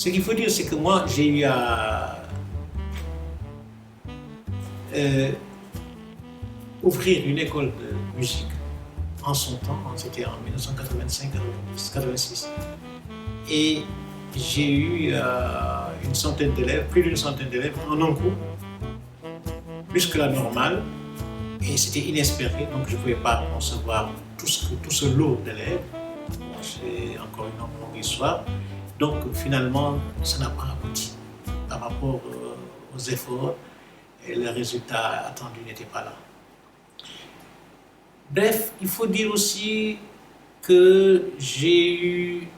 Ce qu'il faut dire, c'est que moi, j'ai eu à ouvrir une école de musique en son temps, c'était en 1985-86. Et j'ai eu une centaine d'élèves, plus d'une centaine d'élèves en un cours, plus que la normale. Et c'était inespéré, donc je ne pouvais pas concevoir tout ce lot d'élèves. Bon, c'est encore une longue histoire. Donc finalement, ça n'a pas abouti par rapport aux efforts et les résultats attendus n'étaient pas là. Bref, il faut dire aussi que j'ai eu,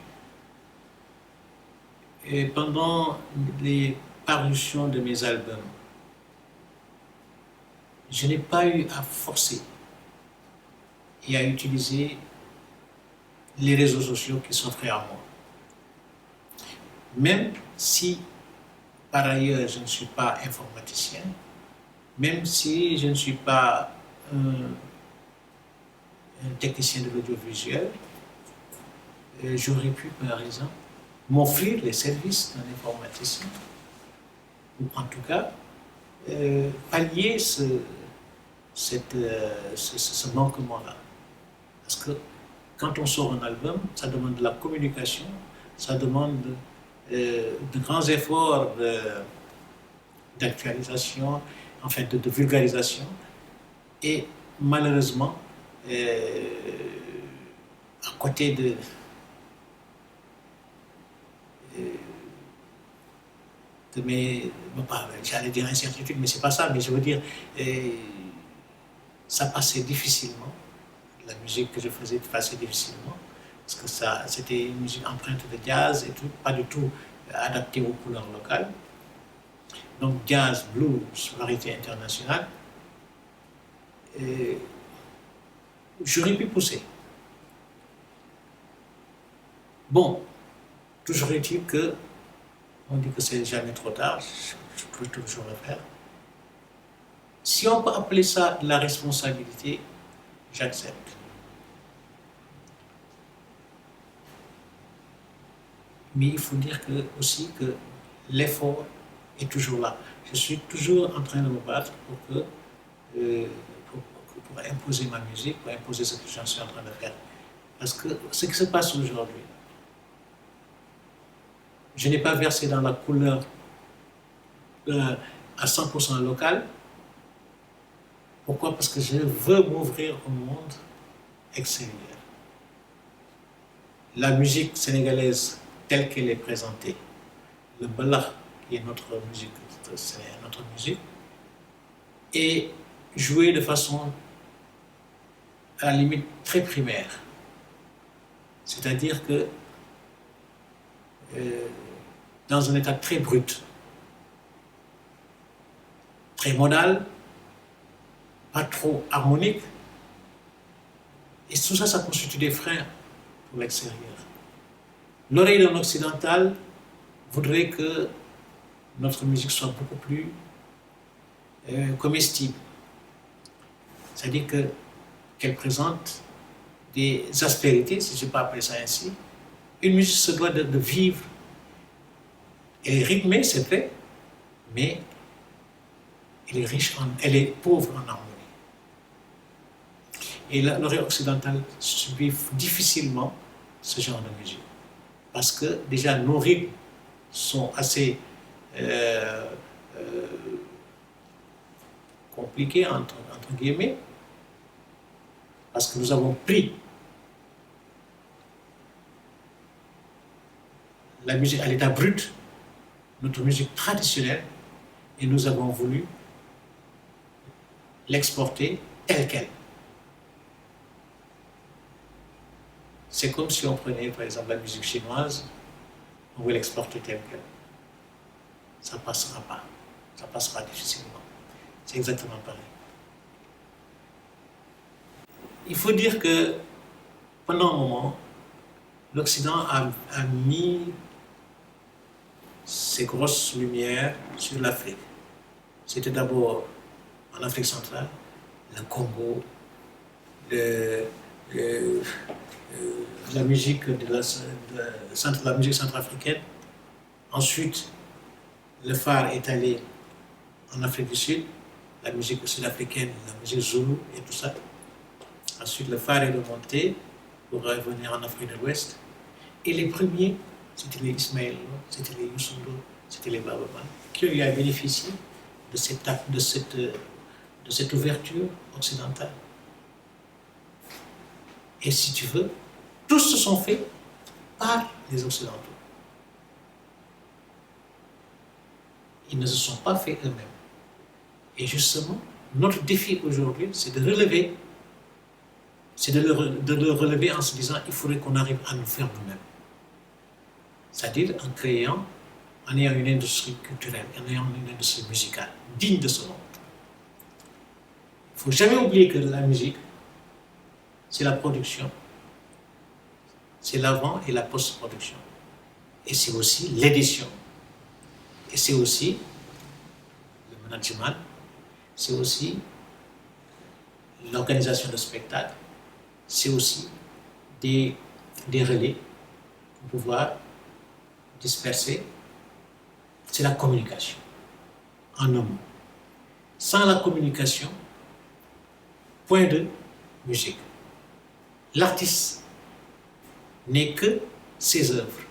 pendant les parutions de mes albums, je n'ai pas eu à forcer et à utiliser les réseaux sociaux qui s'offraient à moi. Même si, par ailleurs, je ne suis pas informaticien, même si je ne suis pas un technicien de l'audiovisuel, j'aurais pu, par exemple, m'offrir les services d'un informaticien, ou en tout cas, pallier ce manquement-là. Parce que quand on sort un album, ça demande de la communication, ça demande de grands efforts d'actualisation, en fait de vulgarisation. Et malheureusement, à côté de mes, j'allais dire incertitudes, mais c'est pas ça, mais je veux dire, ça passait difficilement, la musique que je faisais passait difficilement, parce que c'était une musique empreinte de jazz et tout, pas du tout adaptée aux couleurs locales. Donc jazz, blues, variété internationale. J'aurais pu pousser. Bon, toujours est-il que, on dit que c'est jamais trop tard, je peux toujours le faire. Si on peut appeler ça de la responsabilité, j'accepte. Mais il faut dire aussi que l'effort est toujours là. Je suis toujours en train de me battre pour imposer ma musique, pour imposer ce que je suis en train de faire. Parce que ce qui se passe aujourd'hui, je n'ai pas versé dans la couleur à 100% local. Pourquoi? Parce que je veux m'ouvrir au monde extérieur. La musique sénégalaise telle qu'elle est présentée, le balakh, qui est notre musique, est jouée de façon à la limite très primaire. C'est-à-dire que dans un état très brut, très modal, pas trop harmonique, et tout ça, ça constitue des freins pour l'extérieur. L'oreille d'un occidental voudrait que notre musique soit beaucoup plus comestible. C'est-à-dire qu'elle présente des aspérités, si je peux appeler ça ainsi. Une musique se doit de vivre. Elle est rythmée, c'est vrai, mais elle est riche, elle est pauvre en harmonie. Et l'oreille occidentale subit difficilement ce genre de musique. Parce que déjà nos rythmes sont assez compliqués, entre guillemets, parce que nous avons pris la musique à l'état brut, notre musique traditionnelle, et nous avons voulu l'exporter telle qu'elle. C'est comme si on prenait, par exemple, la musique chinoise, on veut l'exporter telle qu'elle. Ça ne passera pas. Ça passera difficilement. C'est exactement pareil. Il faut dire que, pendant un moment, l'Occident a mis ses grosses lumières sur l'Afrique. C'était d'abord en Afrique centrale, le Congo, la musique la musique centrafricaine, Ensuite, le phare est allé en Afrique du Sud, la musique sud-africaine, la musique zoulou et tout ça. Ensuite, le phare est remonté pour revenir en Afrique de l'Ouest. Et les premiers, c'était les Ismaël, c'était les Youssou N'Dour, c'était les Baaba Maal, qui ont eu à bénéficier de cette ouverture occidentale. Et si tu veux, tous se sont faits par les Occidentaux. Ils ne se sont pas faits eux-mêmes. Et justement, notre défi aujourd'hui, c'est de relever, de le relever en se disant il faudrait qu'on arrive à nous faire nous-mêmes. C'est-à-dire en ayant une industrie culturelle, en ayant une industrie musicale digne de ce nom. Il ne faut jamais oublier que la musique, c'est la production, c'est l'avant et la post-production. Et c'est aussi l'édition. Et c'est aussi le management, c'est aussi l'organisation de spectacles, c'est aussi des relais pour pouvoir disperser. C'est la communication, en un mot. Sans la communication, point de musique. L'artiste n'est que ses œuvres.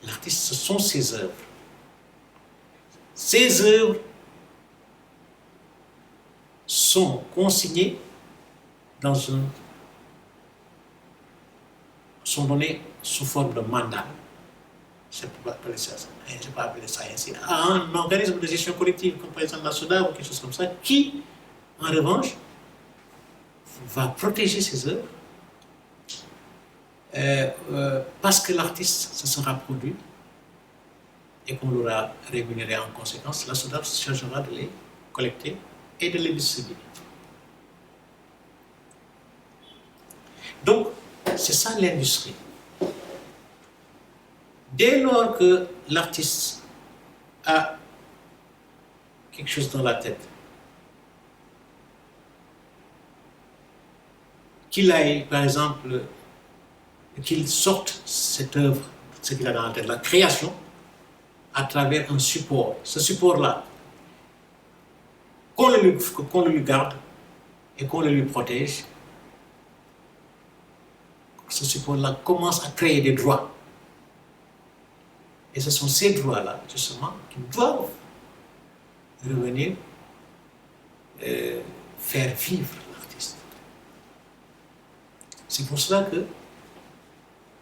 L'artiste, ce sont ses œuvres. Ces œuvres sont consignées sont données sous forme de mandat. Je ne peux pas appeler ça ainsi. À un organisme de gestion collective, comme par exemple la SODA ou quelque chose comme ça, qui, en revanche, va protéger ses œuvres parce que l'artiste se sera produit et qu'on l'aura rémunéré en conséquence. La SODA se chargera de les collecter et de les distribuer. Donc, c'est ça l'industrie. Dès lors que l'artiste a quelque chose dans la tête, qu'il aille, par exemple, qu'il sorte cette œuvre, ce qu'il a dans la tête, la création, à travers un support. Ce support-là, qu'on le lui garde et qu'on le lui protège, ce support-là commence à créer des droits. Et ce sont ces droits-là, justement, qui doivent revenir faire vivre l'artiste. C'est pour cela que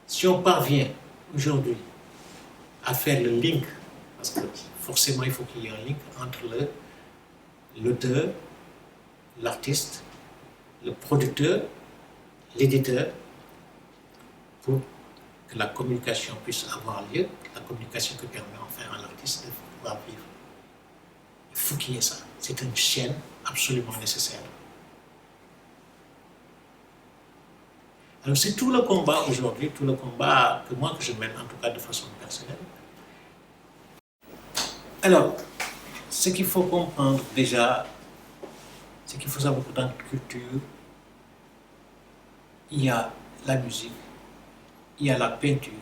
si on parvient aujourd'hui à faire le link, parce que forcément il faut qu'il y ait un link entre l'auteur, l'artiste, le producteur, l'éditeur, pour que la communication puisse avoir lieu, la communication qui permet enfin à l'artiste de pouvoir vivre. Il faut qu'il y ait ça. C'est une chaîne absolument nécessaire. Alors c'est tout le combat aujourd'hui, tout le combat que je mène, en tout cas de façon personnelle. Alors, ce qu'il faut comprendre déjà, c'est qu'il faut savoir que dans notre culture, il y a la musique, il y a la peinture,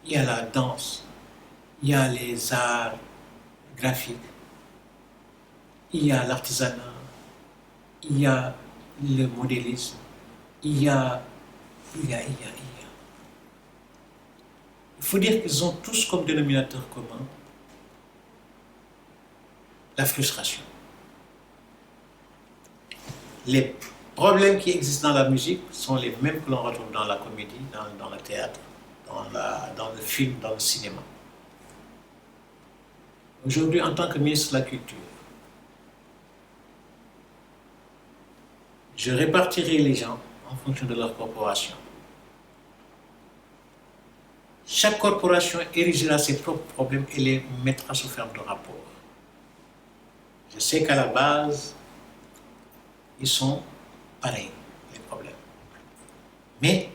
il y a la danse, il y a les arts graphiques, il y a l'artisanat, il y a le modélisme, il y a. Il faut dire qu'ils ont tous comme dénominateur commun la frustration. Les problèmes qui existent dans la musique sont les mêmes que l'on retrouve dans la comédie, dans le théâtre, dans le film, dans le cinéma. Aujourd'hui, en tant que ministre de la Culture, je répartirai les gens en fonction de leur corporation. Chaque corporation érigera ses propres problèmes et les mettra sous forme de rapport. Je sais qu'à la base, ils sont pareils, les problèmes. Mais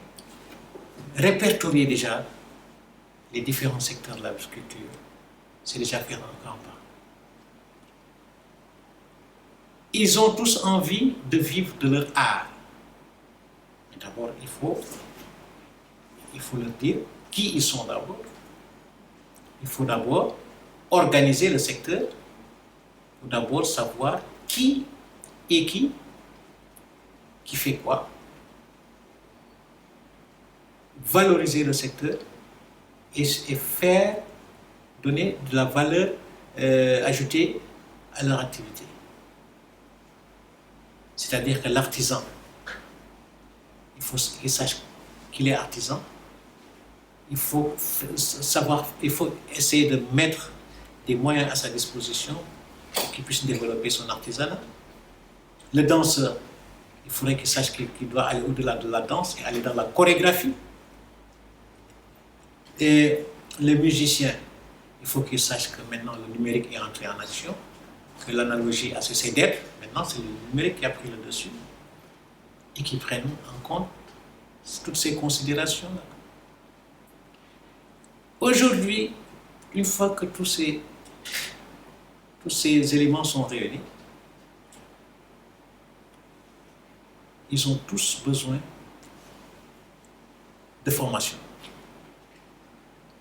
répertorier déjà les différents secteurs de la culture, c'est déjà faire un grand pas. Ils ont tous envie de vivre de leur art. Mais d'abord, il faut leur dire qui ils sont d'abord il faut d'abord organiser le secteur, il faut d'abord savoir qui et qui fait quoi, valoriser le secteur et faire donner de la valeur ajoutée à leur activité. C'est-à-dire que l'artisan, il faut qu'il sache qu'il est artisan, il faut essayer de mettre des moyens à sa disposition pour qu'il puisse développer son artisanat. Le danseur, il faudrait qu'il sache qu'il doit aller au-delà de la danse et aller dans la chorégraphie. Et le musicien, il faut qu'il sache que maintenant le numérique est entré en action, que l'analogie a cessé d'être. Maintenant, c'est le numérique qui a pris le dessus et qui prenne en compte toutes ces considérations-là. Aujourd'hui, une fois que tous ces éléments sont réunis, ils ont tous besoin de formation.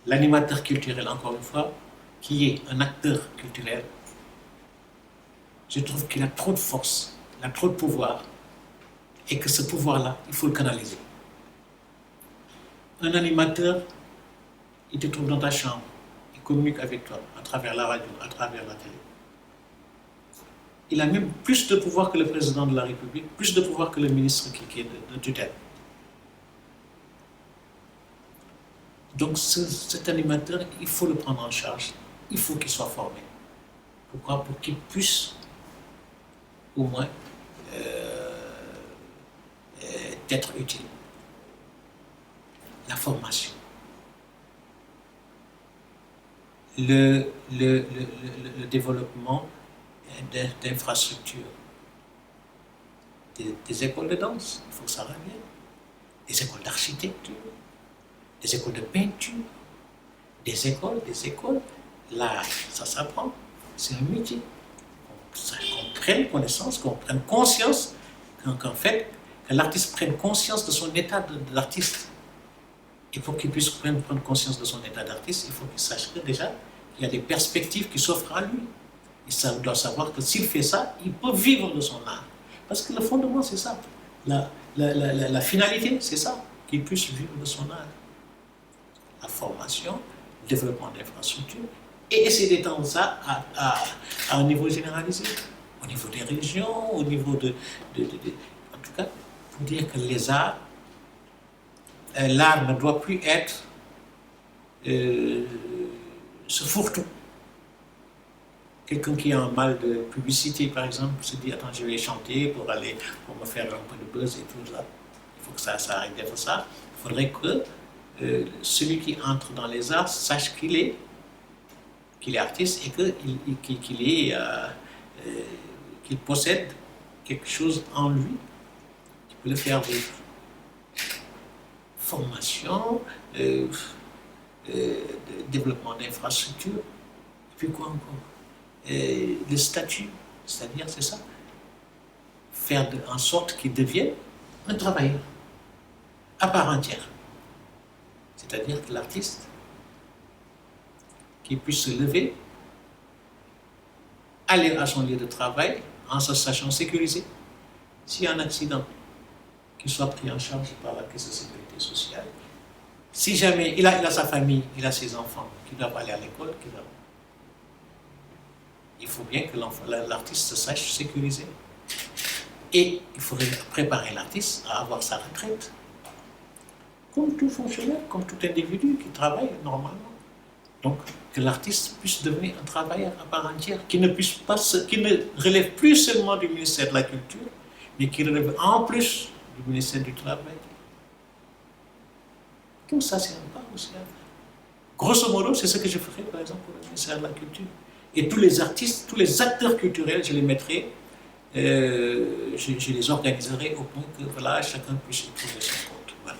L'animateur culturel, encore une fois, qui est un acteur culturel, je trouve qu'il a trop de force, il a trop de pouvoir, et que ce pouvoir-là, il faut le canaliser. Un animateur, il te trouve dans ta chambre, il communique avec toi à travers la radio, à travers la télé. Il a même plus de pouvoir que le président de la République, plus de pouvoir que le ministre qui est de tutelle. Donc cet animateur, il faut le prendre en charge, il faut qu'il soit formé. Pourquoi? Pour qu'il puisse au moins être utile. La formation. Le développement d'infrastructures, des écoles de danse, il faut que ça revienne, des écoles d'architecture, des écoles de peinture, des écoles, là, ça s'apprend, c'est un métier. Qu'on prenne connaissance, qu'on prenne conscience, qu'en fait, que l'artiste prenne conscience de son état d'artiste. Et pour qu'il puisse prendre conscience de son état d'artiste, il faut qu'il sache que déjà, il y a des perspectives qui s'offrent à lui. Il doit savoir que s'il fait ça, il peut vivre de son art. Parce que le fondement, c'est ça. La finalité, c'est ça, qu'il puisse vivre de son art. La formation, le développement d'infrastructures, et essayer d'étendre ça à un niveau généralisé, au niveau des régions, au niveau en tout cas, pour dire que les arts, l'art ne doit plus être ce fourre-tout. Quelqu'un qui a un mal de publicité, par exemple, se dit « Attends, je vais chanter pour me faire un peu de buzz et tout ça. » Il faut que ça arrête d'être ça. Il faudrait que celui qui entre dans les arts sache qu'il est artiste et qu'il possède quelque chose en lui qui peut le faire vivre. Formation, développement d'infrastructures, et puis quoi encore? Le statut, c'est-à-dire, c'est ça, faire en sorte qu'il devienne un travailleur à part entière. C'est-à-dire que l'artiste, qui puisse se lever, aller à son lieu de travail en se sachant sécurisé. S'il y a un accident, qu'il soit pris en charge par la caisse de sécurité sociale. Si jamais il a sa famille, il a ses enfants qui doivent aller à l'école, il faut bien que l'artiste se sache sécurisé. Et il faudrait préparer l'artiste à avoir sa retraite. Comme tout fonctionnaire, comme tout individu qui travaille normalement. Donc, que l'artiste puisse devenir un travailleur à part entière, qui ne relève plus seulement du ministère de la Culture, mais qui relève en plus du ministère du Travail. Tout ça, c'est un pas aussi. Grosso modo, c'est ce que je ferai, par exemple, pour le ministère de la Culture. Et tous les artistes, tous les acteurs culturels, je les mettrai, je les organiserai au point que voilà, chacun puisse y trouver son compte. Voilà.